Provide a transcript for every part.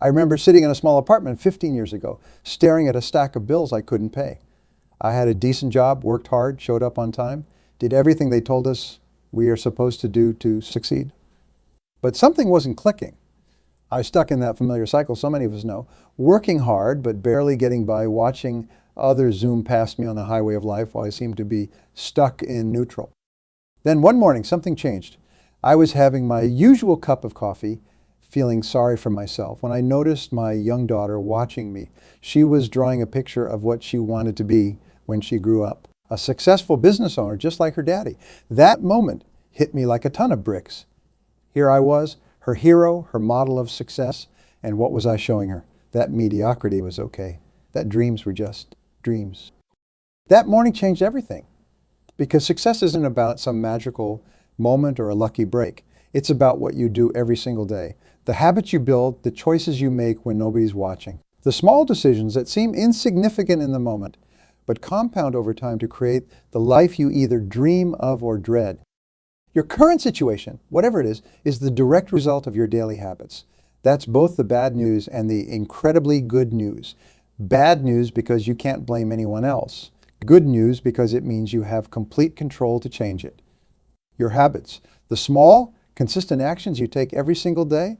I remember sitting in a small apartment 15 years ago, staring at a stack of bills I couldn't pay. I had a decent job, worked hard, showed up on time, did everything they told us we are supposed to do to succeed. But something wasn't clicking. I was stuck in that familiar cycle so many of us know, working hard but barely getting by, watching others zoom past me on the highway of life while I seemed to be stuck in neutral. Then one morning, something changed. I was having my usual cup of coffee, feeling sorry for myself, when I noticed my young daughter watching me. She was drawing a picture of what she wanted to be when she grew up. A successful business owner, just like her daddy. That moment hit me like a ton of bricks. Here I was, her hero, her model of success, and what was I showing her? That mediocrity was okay. That dreams were just dreams. That morning changed everything, because success isn't about some magical moment or a lucky break. It's about what you do every single day. The habits you build, the choices you make when nobody's watching. The small decisions that seem insignificant in the moment, but compound over time to create the life you either dream of or dread. Your current situation, whatever it is the direct result of your daily habits. That's both the bad news and the incredibly good news. Bad news because you can't blame anyone else. Good news because it means you have complete control to change it. Your habits, the small, consistent actions you take every single day,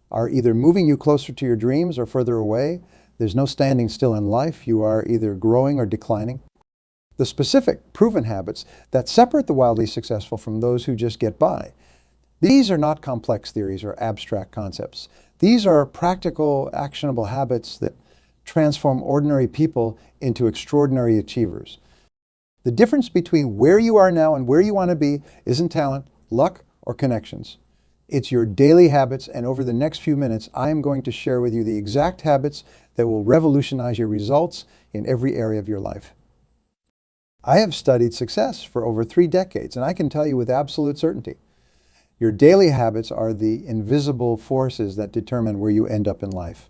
are either moving you closer to your dreams or further away. There's no standing still in life. You are either growing or declining. The specific, proven habits that separate the wildly successful from those who just get by. These are not complex theories or abstract concepts. These are practical, actionable habits that transform ordinary people into extraordinary achievers. The difference between where you are now and where you want to be isn't talent, luck, or connections. It's your daily habits, and over the next few minutes, I am going to share with you the exact habits that will revolutionize your results in every area of your life. I have studied success for over 3 decades, and I can tell you with absolute certainty, your daily habits are the invisible forces that determine where you end up in life.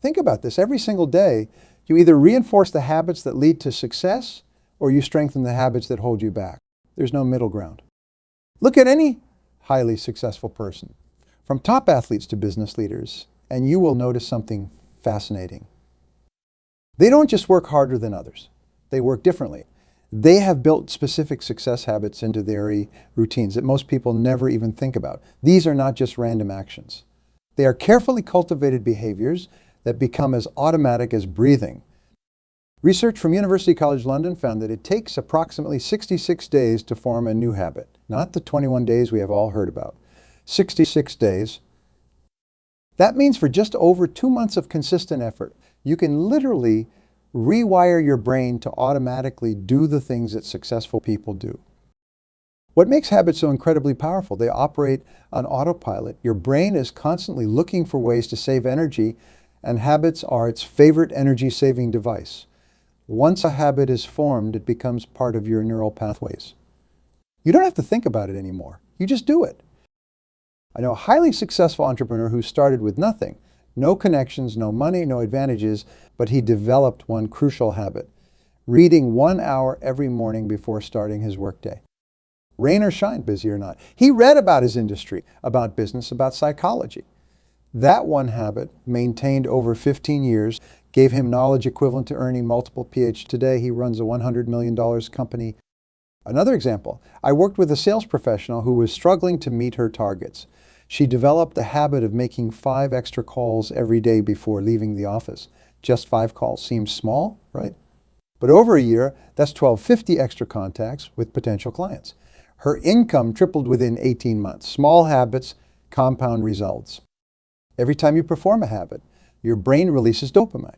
Think about this. Every single day, you either reinforce the habits that lead to success, or you strengthen the habits that hold you back. There's no middle ground. Look at any highly successful person, from top athletes to business leaders, and you will notice something fascinating. They don't just work harder than others. They work differently. They have built specific success habits into their routines that most people never even think about. These are not just random actions. They are carefully cultivated behaviors that become as automatic as breathing. Research from University College London found that it takes approximately 66 days to form a new habit. Not the 21 days we have all heard about. 66 days. That means for just over 2 months of consistent effort, you can literally rewire your brain to automatically do the things that successful people do. What makes habits so incredibly powerful? They operate on autopilot. Your brain is constantly looking for ways to save energy, and habits are its favorite energy-saving device. Once a habit is formed, it becomes part of your neural pathways. You don't have to think about it anymore. You just do it. I know a highly successful entrepreneur who started with nothing, no connections, no money, no advantages, but he developed one crucial habit: reading 1 hour every morning before starting his workday. Rain or shine, busy or not. He read about his industry, about business, about psychology. That one habit, maintained over 15 years, gave him knowledge equivalent to earning multiple PhDs. Today, he runs a $100 million company. Another example, I worked with a sales professional who was struggling to meet her targets. She developed the habit of making 5 extra calls every day before leaving the office. Just 5 calls seems small, right? But over a year, that's 1,250 extra contacts with potential clients. Her income tripled within 18 months. Small habits compound results. Every time you perform a habit, your brain releases dopamine,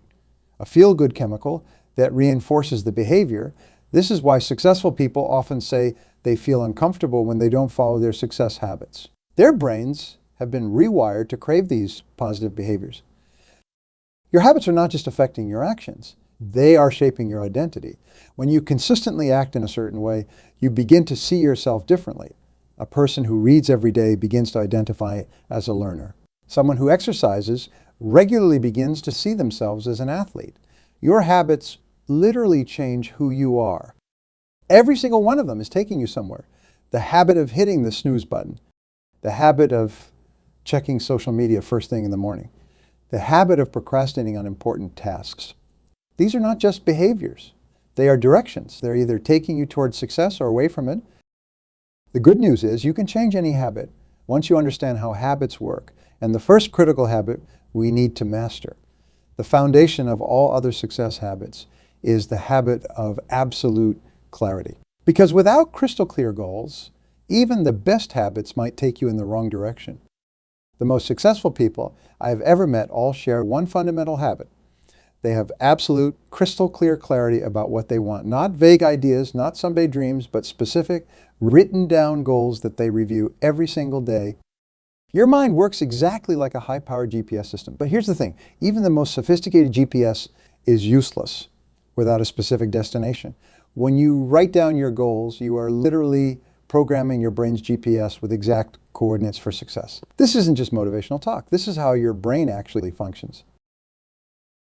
a feel-good chemical that reinforces the behavior. This is why successful people often say they feel uncomfortable when they don't follow their success habits. Their brains have been rewired to crave these positive behaviors. Your habits are not just affecting your actions. They are shaping your identity. When you consistently act in a certain way, you begin to see yourself differently. A person who reads every day begins to identify as a learner. Someone who exercises regularly begins to see themselves as an athlete. Your habits literally change who you are. Every single one of them is taking you somewhere. The habit of hitting the snooze button, the habit of checking social media first thing in the morning, the habit of procrastinating on important tasks. These are not just behaviors. They are directions. They're either taking you towards success or away from it. The good news is you can change any habit once you understand how habits work. And the first critical habit we need to master, the foundation of all other success habits, is the habit of absolute clarity. Because without crystal clear goals, even the best habits might take you in the wrong direction. The most successful people I have ever met all share one fundamental habit. They have absolute, crystal clear clarity about what they want. Not vague ideas, not someday dreams, but specific, written down goals that they review every single day. Your mind works exactly like a high-powered GPS system. But here's the thing, even the most sophisticated GPS is useless without a specific destination. When you write down your goals, you are literally programming your brain's GPS with exact coordinates for success. This isn't just motivational talk. This is how your brain actually functions.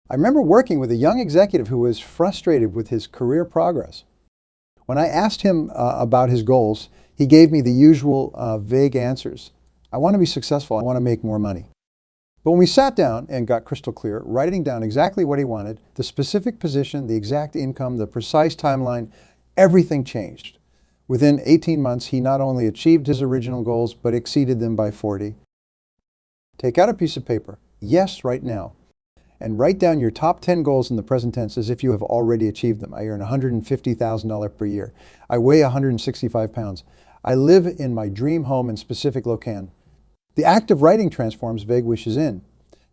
I remember working with a young executive who was frustrated with his career progress. When I asked him about his goals, he gave me the usual vague answers. I want to be successful. I want to make more money. But when we sat down and got crystal clear, writing down exactly what he wanted, the specific position, the exact income, the precise timeline, everything changed. Within 18 months, he not only achieved his original goals, but exceeded them by 40. Take out a piece of paper, yes, right now, and write down your top 10 goals in the present tense as if you have already achieved them. I earn $150,000 per year. I weigh 165 pounds. I live in my dream home in specific location. The act of writing transforms vague wishes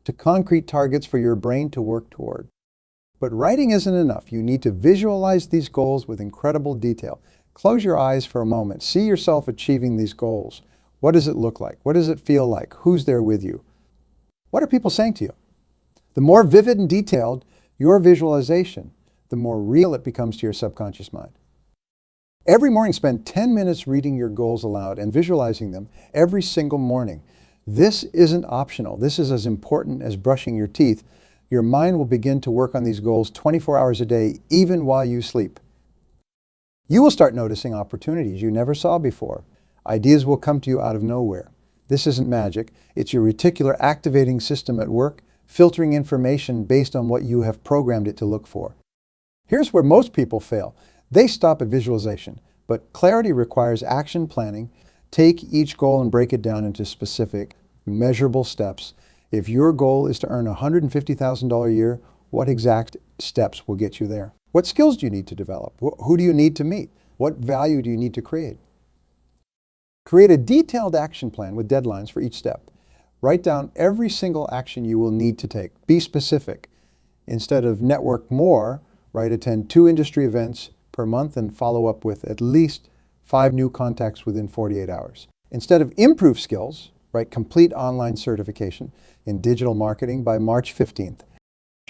to concrete targets for your brain to work toward. But writing isn't enough. You need to visualize these goals with incredible detail. Close your eyes for a moment. See yourself achieving these goals. What does it look like? What does it feel like? Who's there with you? What are people saying to you? The more vivid and detailed your visualization, the more real it becomes to your subconscious mind. Every morning, spend 10 minutes reading your goals aloud and visualizing them every single morning. This isn't optional. This is as important as brushing your teeth. Your mind will begin to work on these goals 24 hours a day, even while you sleep. You will start noticing opportunities you never saw before. Ideas will come to you out of nowhere. This isn't magic. It's your reticular activating system at work, filtering information based on what you have programmed it to look for. Here's where most people fail. They stop at visualization, but clarity requires action planning. Take each goal and break it down into specific, measurable steps. If your goal is to earn $150,000 a year, what exact steps will get you there? What skills do you need to develop? Who do you need to meet? What value do you need to create? Create a detailed action plan with deadlines for each step. Write down every single action you will need to take. Be specific. Instead of network more, attend 2 industry events per month and follow up with at least 5 new contacts within 48 hours. Instead of improve skills, complete online certification in digital marketing by March 15th.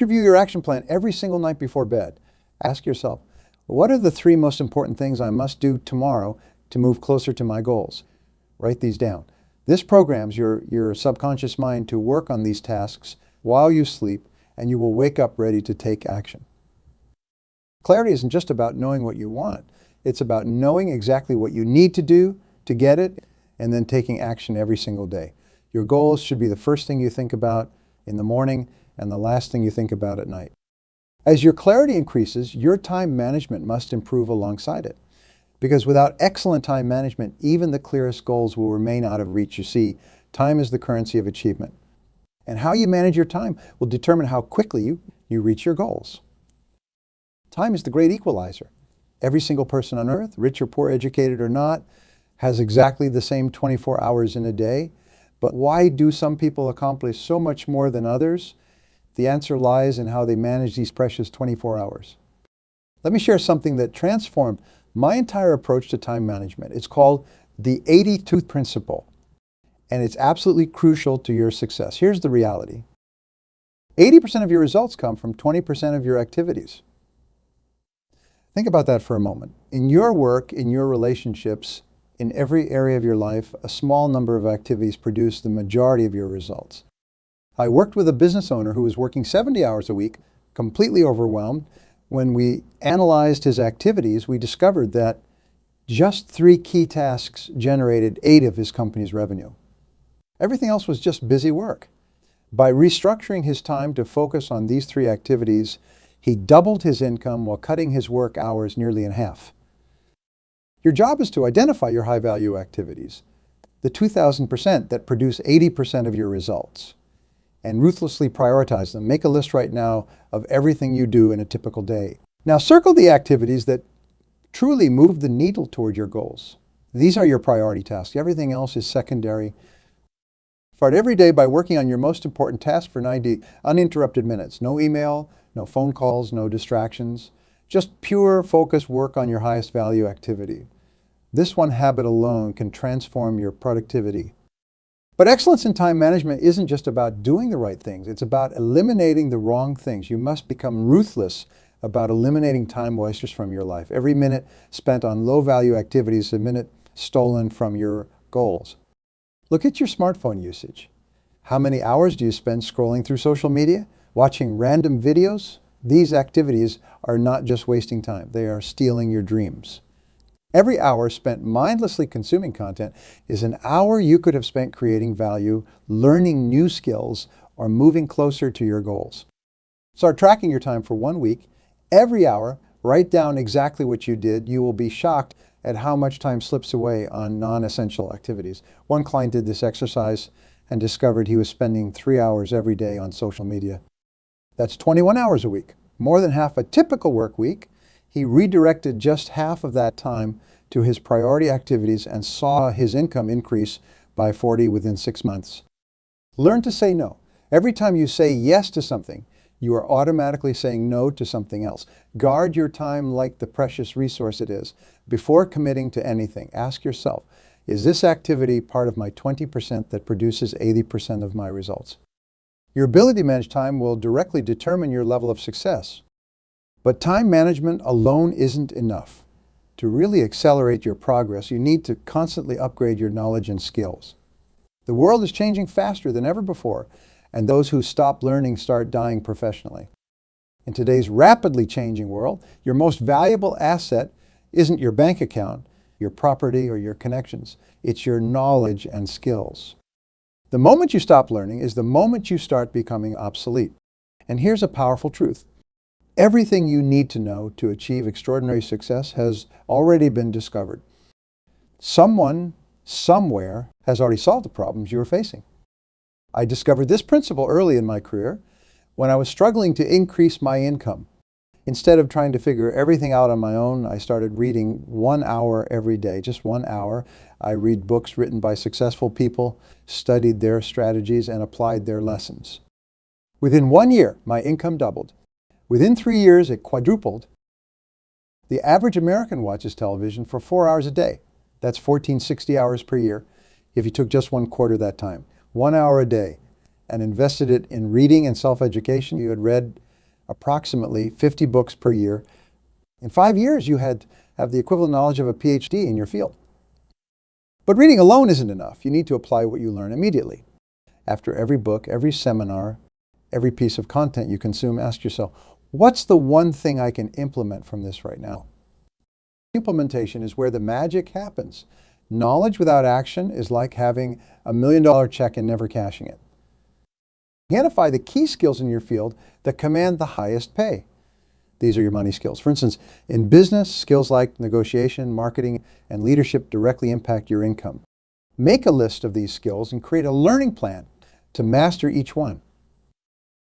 Review your action plan every single night before bed. Ask yourself, what are the 3 most important things I must do tomorrow to move closer to my goals? Write these down. This programs your subconscious mind to work on these tasks while you sleep, and you will wake up ready to take action. Clarity isn't just about knowing what you want. It's about knowing exactly what you need to do to get it, and then taking action every single day. Your goals should be the first thing you think about in the morning and the last thing you think about at night. As your clarity increases, your time management must improve alongside it. Because without excellent time management, even the clearest goals will remain out of reach. You see, time is the currency of achievement. And how you manage your time will determine how quickly you reach your goals. Time is the great equalizer. Every single person on earth, rich or poor, educated or not, has exactly the same 24 hours in a day. But why do some people accomplish so much more than others? The answer lies in how they manage these precious 24 hours. Let me share something that transformed my entire approach to time management. It's called the 80-20 principle, and it's absolutely crucial to your success. Here's the reality. 80% of your results come from 20% of your activities. Think about that for a moment. In your work, in your relationships, in every area of your life, a small number of activities produce the majority of your results. I worked with a business owner who was working 70 hours a week, completely overwhelmed. When we analyzed his activities, we discovered that just 3 key tasks generated 8 of his company's revenue. Everything else was just busy work. By restructuring his time to focus on these three activities, he doubled his income while cutting his work hours nearly in half. Your job is to identify your high-value activities, the 2,000% that produce 80% of your results, and ruthlessly prioritize them. Make a list right now of everything you do in a typical day. Now circle the activities that truly move the needle toward your goals. These are your priority tasks. Everything else is secondary. Start every day by working on your most important task for 90 uninterrupted minutes. No email, no phone calls, no distractions. Just pure focused work on your highest value activity. This one habit alone can transform your productivity. But excellence in time management isn't just about doing the right things. It's about eliminating the wrong things. You must become ruthless about eliminating time wasters from your life. Every minute spent on low-value activities is a minute stolen from your goals. Look at your smartphone usage. How many hours do you spend scrolling through social media, watching random videos? These activities are not just wasting time. They are stealing your dreams. Every hour spent mindlessly consuming content is an hour you could have spent creating value, learning new skills, or moving closer to your goals. Start tracking your time for 1 week. Every hour, write down exactly what you did. You will be shocked at how much time slips away on non-essential activities. One client did this exercise and discovered he was spending 3 hours every day on social media. That's 21 hours a week, more than half a typical work week. He redirected just half of that time to his priority activities and saw his income increase by 40 within 6 months. Learn to say no. Every time you say yes to something, you are automatically saying no to something else. Guard your time like the precious resource it is. Before committing to anything, ask yourself, is this activity part of my 20% that produces 80% of my results? Your ability to manage time will directly determine your level of success. But time management alone isn't enough. To really accelerate your progress, you need to constantly upgrade your knowledge and skills. The world is changing faster than ever before, and those who stop learning start dying professionally. In today's rapidly changing world, your most valuable asset isn't your bank account, your property, or your connections. It's your knowledge and skills. The moment you stop learning is the moment you start becoming obsolete. And here's a powerful truth. Everything you need to know to achieve extraordinary success has already been discovered. Someone, somewhere, has already solved the problems you are facing. I discovered this principle early in my career when I was struggling to increase my income. Instead of trying to figure everything out on my own, I started reading 1 hour every day, just 1 hour. I read books written by successful people, studied their strategies, and applied their lessons. Within 1 year, my income doubled. Within 3 years, it quadrupled. The average American watches television for 4 hours a day. That's 1460 hours per year if you took just 1/4 of that time. 1 hour a day, and invested it in reading and self-education. You had read approximately 50 books per year. In 5 years, you have the equivalent knowledge of a PhD in your field. But reading alone isn't enough. You need to apply what you learn immediately. After every book, every seminar, every piece of content you consume, ask yourself, what's the one thing I can implement from this right now? Implementation is where the magic happens. Knowledge without action is like having a $1 million check and never cashing it. Identify the key skills in your field that command the highest pay. These are your money skills. For instance, in business, skills like negotiation, marketing, and leadership directly impact your income. Make a list of these skills and create a learning plan to master each one.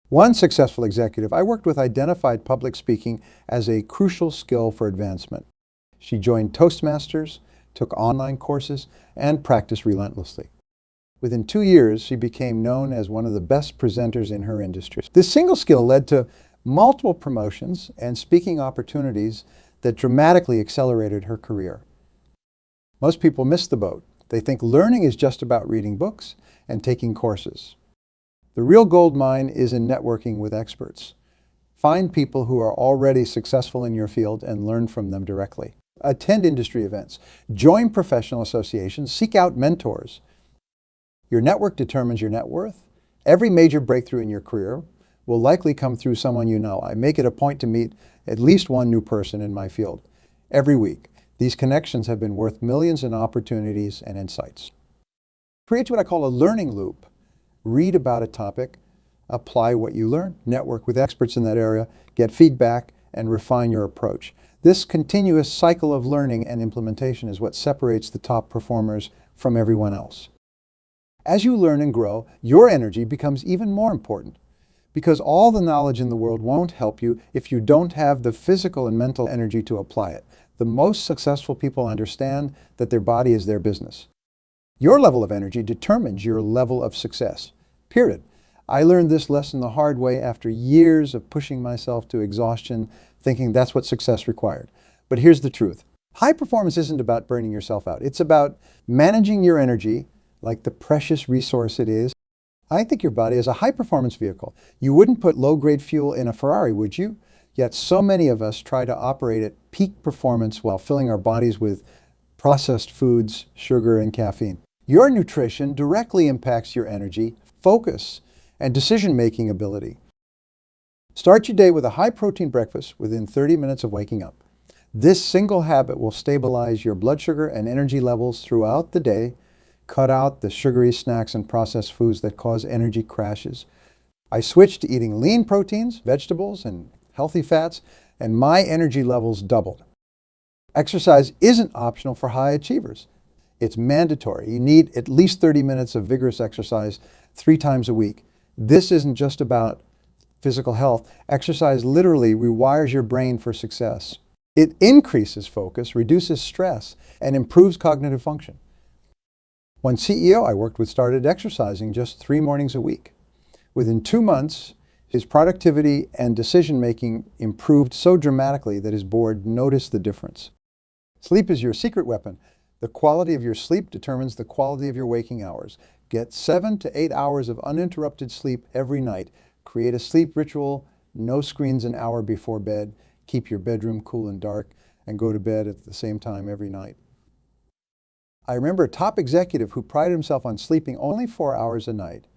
One successful executive I worked with identified public speaking as a crucial skill for advancement. She joined Toastmasters, took online courses, and practiced relentlessly. Within 2 years, she became known as one of the best presenters in her industry. This single skill led to multiple promotions and speaking opportunities that dramatically accelerated her career. Most people miss the boat. They think learning is just about reading books and taking courses. The real gold mine is in networking with experts. Find people who are already successful in your field and learn from them directly. Attend industry events. Join professional associations. Seek out mentors. Your network determines your net worth. Every major breakthrough in your career will likely come through someone you know. I make it a point to meet at least one new person in my field every week. These connections have been worth millions in opportunities and insights. Create what I call a learning loop. Read about a topic, Apply what you learn, network with experts in that area, get feedback, and refine your approach. This continuous cycle of learning and implementation is what separates the top performers from everyone else. As you learn and grow, your energy becomes even more important because all the knowledge in the world won't help you if you don't have the physical and mental energy to apply it. The most successful people understand that their body is their business. Your level of energy determines your level of success, period. I learned this lesson the hard way after years of pushing myself to exhaustion, thinking that's what success required. But here's the truth. High performance isn't about burning yourself out. It's about managing your energy like the precious resource it is. I think your body is a high-performance vehicle. You wouldn't put low-grade fuel in a Ferrari, would you? Yet so many of us try to operate at peak performance while filling our bodies with processed foods, sugar, and caffeine. Your nutrition directly impacts your energy, focus, and decision-making ability. Start your day with a high-protein breakfast within 30 minutes of waking up. This single habit will stabilize your blood sugar and energy levels throughout the day. Cut out the sugary snacks and processed foods that cause energy crashes. I switched to eating lean proteins, vegetables, and healthy fats, and my energy levels doubled. Exercise isn't optional for high achievers. It's mandatory. You need at least 30 minutes of vigorous exercise 3 times a week. This isn't just about physical health. Exercise literally rewires your brain for success. It increases focus, reduces stress, and improves cognitive function. One CEO I worked with started exercising just 3 mornings a week. Within 2 months, his productivity and decision-making improved so dramatically that his board noticed the difference. Sleep is your secret weapon. The quality of your sleep determines the quality of your waking hours. Get 7 to 8 hours of uninterrupted sleep every night. Create a sleep ritual, no screens an hour before bed. Keep your bedroom cool and dark, and go to bed at the same time every night. I remember a top executive who prided himself on sleeping only 4 hours a night.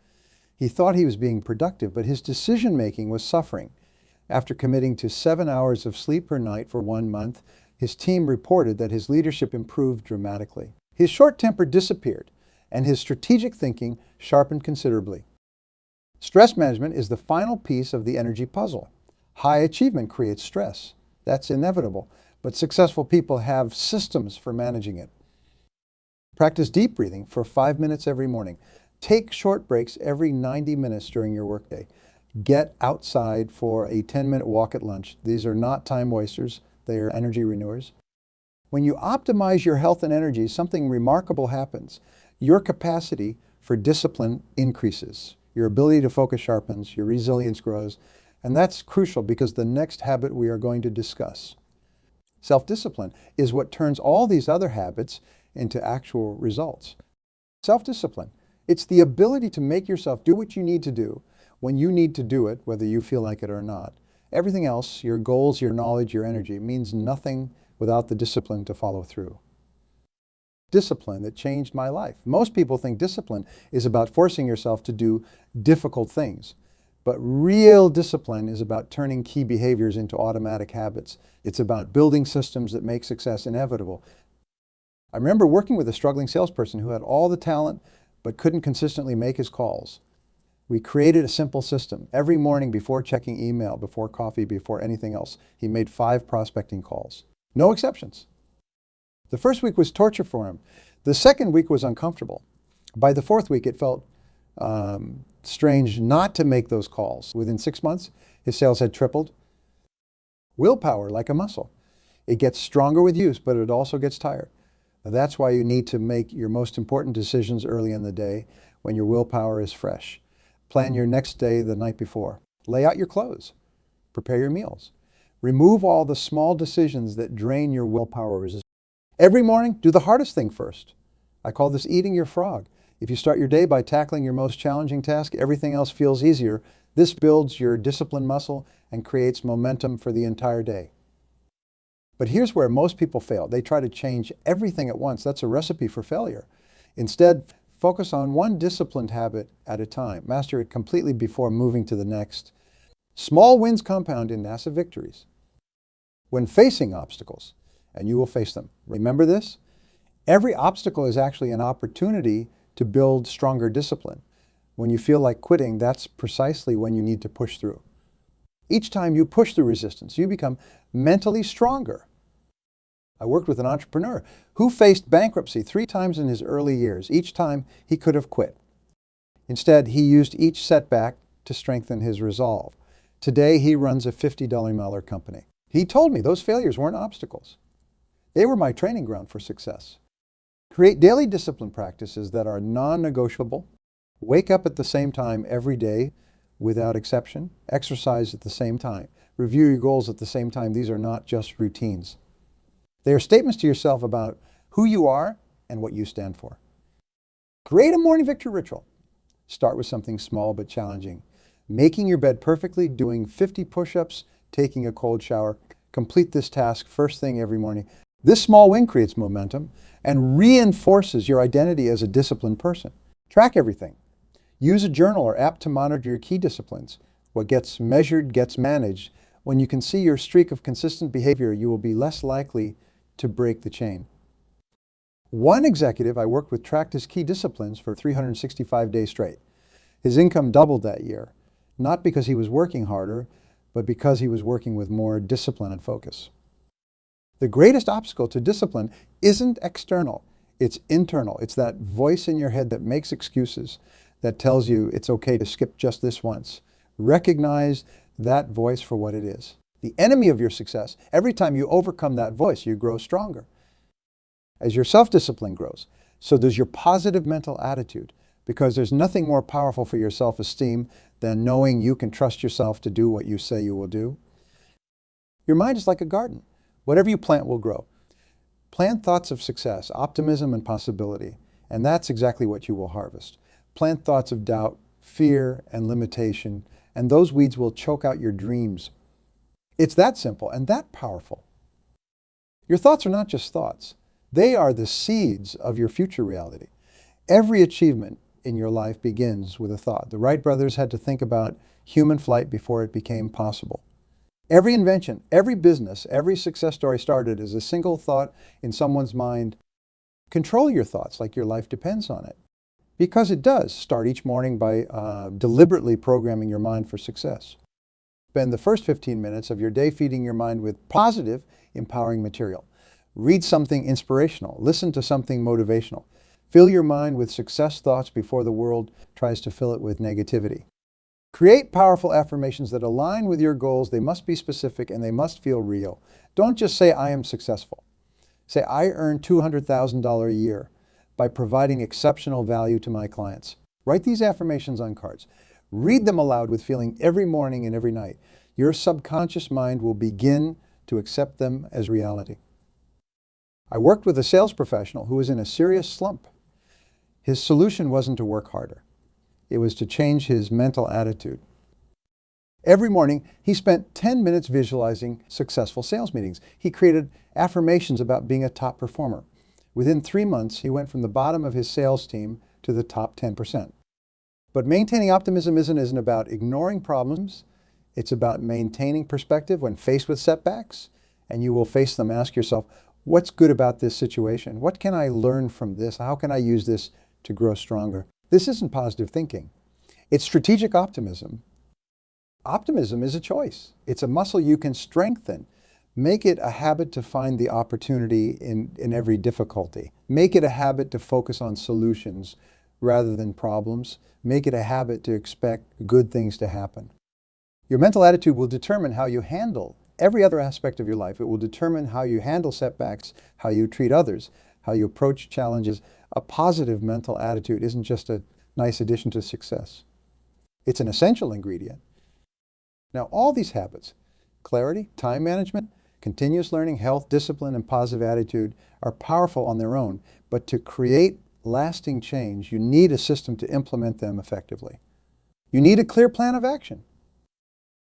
He thought he was being productive, but his decision-making was suffering. After committing to 7 hours of sleep per night for 1 month, his team reported that his leadership improved dramatically. His short temper disappeared, and his strategic thinking sharpened considerably. Stress management is the final piece of the energy puzzle. High achievement creates stress. That's inevitable, but successful people have systems for managing it. Practice deep breathing for 5 minutes every morning. Take short breaks every 90 minutes during your workday. Get outside for a 10-minute walk at lunch. These are not time wasters, they are energy renewers. When you optimize your health and energy, something remarkable happens. Your capacity for discipline increases. Your ability to focus sharpens, your resilience grows, and that's crucial because the next habit we are going to discuss. Self-discipline is what turns all these other habits into actual results. Self-discipline, it's the ability to make yourself do what you need to do when you need to do it, whether you feel like it or not. Everything else, your goals, your knowledge, your energy, means nothing without the discipline to follow through. Discipline that changed my life. Most people think discipline is about forcing yourself to do difficult things. But real discipline is about turning key behaviors into automatic habits. It's about building systems that make success inevitable. I remember working with a struggling salesperson who had all the talent but couldn't consistently make his calls. We created a simple system. Every morning before checking email, before coffee, before anything else, he made 5 prospecting calls. No exceptions. The first week was torture for him. The second week was uncomfortable. By the 4th week, it felt strange not to make those calls. Within 6 months, his sales had tripled. Willpower, like a muscle. It gets stronger with use, but it also gets tired. That's why you need to make your most important decisions early in the day when your willpower is fresh. Plan your next day the night before. Lay out your clothes. Prepare your meals. Remove all the small decisions that drain your willpower resistance. Every morning, do the hardest thing first. I call this eating your frog. If you start your day by tackling your most challenging task, everything else feels easier. This builds your discipline muscle and creates momentum for the entire day. But here's where most people fail. They try to change everything at once. That's a recipe for failure. Instead, focus on one disciplined habit at a time. Master it completely before moving to the next. Small wins compound in massive victories. When facing obstacles, and you will face them, remember this? Every obstacle is actually an opportunity to build stronger discipline. When you feel like quitting, that's precisely when you need to push through. Each time you push through resistance, you become mentally stronger. I worked with an entrepreneur who faced bankruptcy 3 times in his early years. Each time he could have quit. Instead, he used each setback to strengthen his resolve. Today, he runs a $50 million company. He told me those failures weren't obstacles. They were my training ground for success. Create daily discipline practices that are non-negotiable. Wake up at the same time every day without exception. Exercise at the same time. Review your goals at the same time. These are not just routines. They are statements to yourself about who you are and what you stand for. Create a morning victory ritual. Start with something small but challenging. Making your bed perfectly, doing 50 push-ups, taking a cold shower. Complete this task first thing every morning. This small win creates momentum and reinforces your identity as a disciplined person. Track everything. Use a journal or app to monitor your key disciplines. What gets measured gets managed. When you can see your streak of consistent behavior, you will be less likely to break the chain. One executive I worked with tracked his key disciplines for 365 days straight. His income doubled that year, not because he was working harder, but because he was working with more discipline and focus. The greatest obstacle to discipline isn't external, it's internal. It's that voice in your head that makes excuses, that tells you it's okay to skip just this once. Recognize that voice for what it is. The enemy of your success. Every time you overcome that voice, you grow stronger. As your self-discipline grows, so does your positive mental attitude, because there's nothing more powerful for your self-esteem than knowing you can trust yourself to do what you say you will do. Your mind is like a garden. Whatever you plant will grow. Plant thoughts of success, optimism, and possibility, and that's exactly what you will harvest. Plant thoughts of doubt, fear, and limitation, and those weeds will choke out your dreams. It's that simple and that powerful. Your thoughts are not just thoughts. They are the seeds of your future reality. Every achievement in your life begins with a thought. The Wright brothers had to think about human flight before it became possible. Every invention, every business, every success story started as a single thought in someone's mind. Control your thoughts like your life depends on it. Because it does. Start each morning by deliberately programming your mind for success. Spend the first 15 minutes of your day feeding your mind with positive, empowering material. Read something inspirational. Listen to something motivational. Fill your mind with success thoughts before the world tries to fill it with negativity. Create powerful affirmations that align with your goals. They must be specific and they must feel real. Don't just say, I am successful. Say, I earn $200,000 a year by providing exceptional value to my clients. Write these affirmations on cards. Read them aloud with feeling every morning and every night. Your subconscious mind will begin to accept them as reality. I worked with a sales professional who was in a serious slump. His solution wasn't to work harder. It was to change his mental attitude. Every morning, he spent 10 minutes visualizing successful sales meetings. He created affirmations about being a top performer. Within 3 months, he went from the bottom of his sales team to the top 10%. But maintaining optimism isn't about ignoring problems. It's about maintaining perspective when faced with setbacks, and you will face them. Ask yourself, what's good about this situation? What can I learn from this? How can I use this to grow stronger? This isn't positive thinking. It's strategic optimism. Optimism is a choice. It's a muscle you can strengthen. Make it a habit to find the opportunity in every difficulty. Make it a habit to focus on solutions rather than problems. Make it a habit to expect good things to happen. Your mental attitude will determine how you handle every other aspect of your life. It will determine how you handle setbacks, how you treat others, how you approach challenges. A positive mental attitude isn't just a nice addition to success. It's an essential ingredient. Now, all these habits, clarity, time management, continuous learning, health, discipline, and positive attitude are powerful on their own, but to create lasting change, you need a system to implement them effectively. You need a clear plan of action.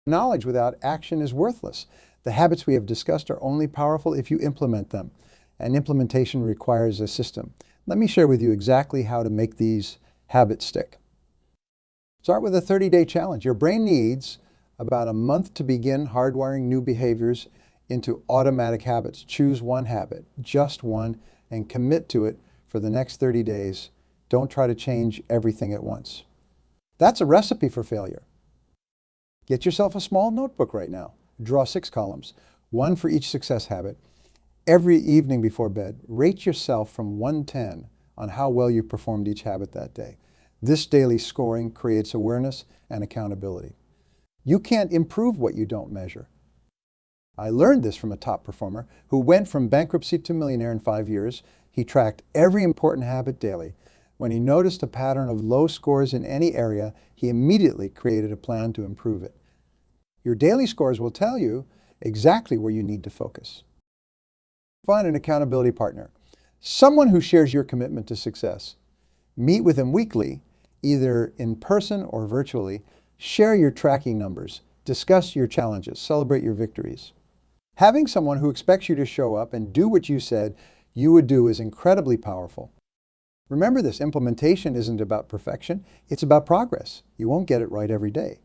Knowledge without action is worthless. The habits we have discussed are only powerful if you implement them, and implementation requires a system. Let me share with you exactly how to make these habits stick. Start with a 30-day challenge. Your brain needs about a month to begin hardwiring new behaviors into automatic habits. Choose one habit, just one, and commit to it for the next 30 days. Don't try to change everything at once. That's a recipe for failure. Get yourself a small notebook right now. Draw 6 columns, one for each success habit. Every evening before bed, rate yourself from 1 to 10 on how well you performed each habit that day. This daily scoring creates awareness and accountability. You can't improve what you don't measure. I learned this from a top performer who went from bankruptcy to millionaire in 5 years. He tracked every important habit daily. When he noticed a pattern of low scores in any area, he immediately created a plan to improve it. Your daily scores will tell you exactly where you need to focus. Find an accountability partner, someone who shares your commitment to success. Meet with them weekly, either in person or virtually. Share your tracking numbers, discuss your challenges, celebrate your victories. Having someone who expects you to show up and do what you said you would do is incredibly powerful. Remember this, implementation isn't about perfection, it's about progress. You won't get it right every day.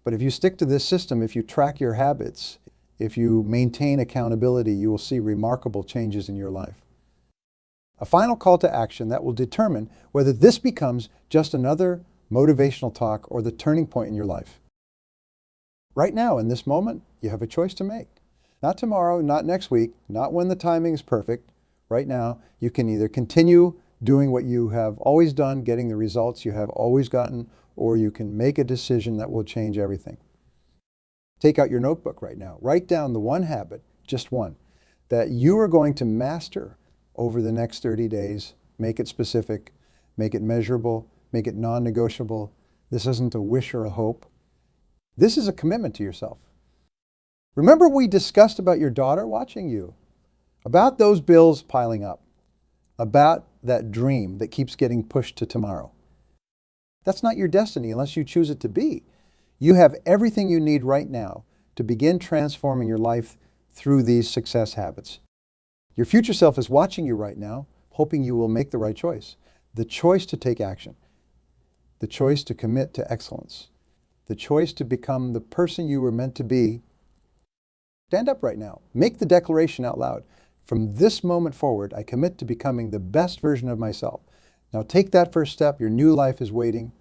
But if you stick to this system, if you track your habits, if you maintain accountability, you will see remarkable changes in your life. A final call to action that will determine whether this becomes just another motivational talk or the turning point in your life. Right now, in this moment, you have a choice to make. Not tomorrow, not next week, not when the timing is perfect. Right now, you can either continue doing what you have always done, getting the results you have always gotten, or you can make a decision that will change everything. Take out your notebook right now. Write down the one habit, just one, that you are going to master over the next 30 days. Make it specific, make it measurable, make it non-negotiable. This isn't a wish or a hope. This is a commitment to yourself. Remember we discussed about your daughter watching you, about those bills piling up, about that dream that keeps getting pushed to tomorrow. That's not your destiny unless you choose it to be. You have everything you need right now to begin transforming your life through these success habits. Your future self is watching you right now, hoping you will make the right choice. The choice to take action. The choice to commit to excellence. The choice to become the person you were meant to be. Stand up right now. Make the declaration out loud. From this moment forward, I commit to becoming the best version of myself. Now take that first step. Your new life is waiting.